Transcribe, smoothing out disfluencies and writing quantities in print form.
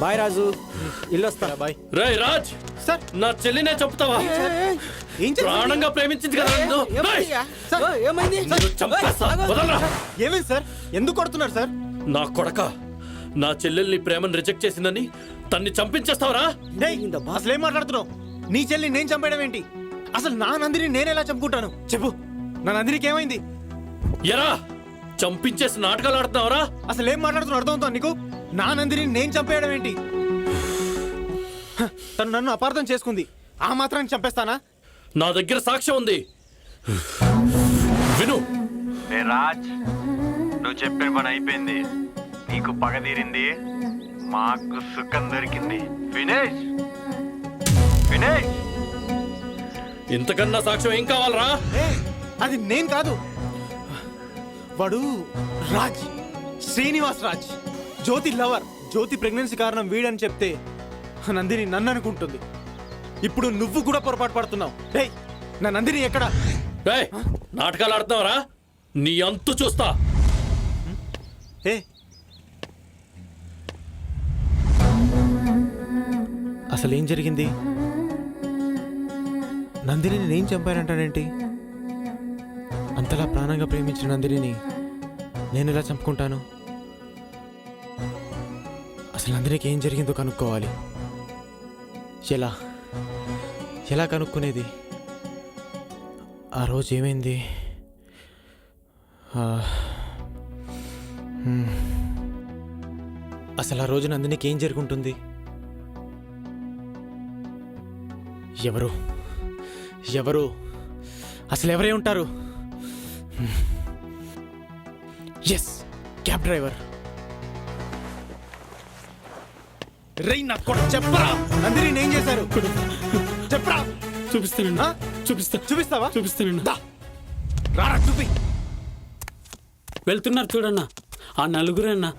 Bye రాజు, ఇల్లు వస్తా. Bye. రే Raj sir, నా చెల్లినే చెప్తావా? ఏం ప్రాణంగా ప్రేమించింది కదా నన్ను. రేయ్, ఏమైంది? నిన్ను చంపేస్తా. వదలరా. ఏమైంది సార్? ఎందుకు కొడుతున్నారు సార్? నా కొడక, నా చెల్లెల్ని ప్రేమను రిజెక్ట్ చేసిందని తన్ని చంపించేస్తావరా? అసలు ఏం మాట్లాడుతున్నావు? నీ చెల్లి నేను చంపేయడం ఏంటి? అసలు నా నందిని నేను ఎలా చంపుకుంటాను? చెప్పు, నా నందినికి ఏమైంది? ఎరా చంపించేసి నాటకాలు ఆడుతున్నావరా? అసలు ఏం మాట్లాడుతున్నావు అర్థమవుతా నీకు? నా నందిని నేను చంపేయడం ఏంటి? తను నన్ను అపార్థం చేసుకుంది, ఆ మాత్రాన్ని చంపేస్తానా? నా దగ్గర సాక్ష్యం ఉంది, విను. ఏ రాజ్, నువ్వు చెప్పిన పని అయిపోయింది. నీకు పగ తీరింది, మాకు సుఖం దొరికింది. Finish finish. ఇంతకన్నా సాక్ష్యం ఏం కావాలరా? అది నేను కాదు, వాడు రాజ్, శ్రీనివాస్ రాజ్, జ్యోతి లవర్. జ్యోతి ప్రెగ్నెన్సీ కారణం వీడని చెప్తే నందిని నన్ను అనుకుంటుంది. ఇప్పుడు నువ్వు కూడా పొరపాటు పడుతున్నావు. నా నందిని ఎక్కడ? నాటకాలు ఆడుతున్నావరా? నీ అంతు చూస్తా. అసలు ఏం జరిగింది? నందిని నేను చంపానంటానేంటి? అంతలా ప్రాణంగా ప్రేమించిన నందిని నేను ఎలా చంపుకుంటాను? అసలు నందినికి ఏం జరిగిందో కనుక్కోవాలి. ఎలా ఎలా కనుక్కునేది? ఆ రోజు ఏమైంది? అసలు ఆ రోజు నందినికి ఏం జరుగుంటుంది? ఎవరు ఎవరు అసలు ఎవరే ఉంటారు? Yes, cab driver. రేయ్ నా కొడుకు, చెప్పరా నందిని ఏం చేశారు? చెప్పరా. చూపిస్తానన్నా, చూపిస్తావా? చూపిస్తానన్నా. రారా చూపి. వెళ్తున్నారు చూడన్నా, ఆ నలుగురన్నా.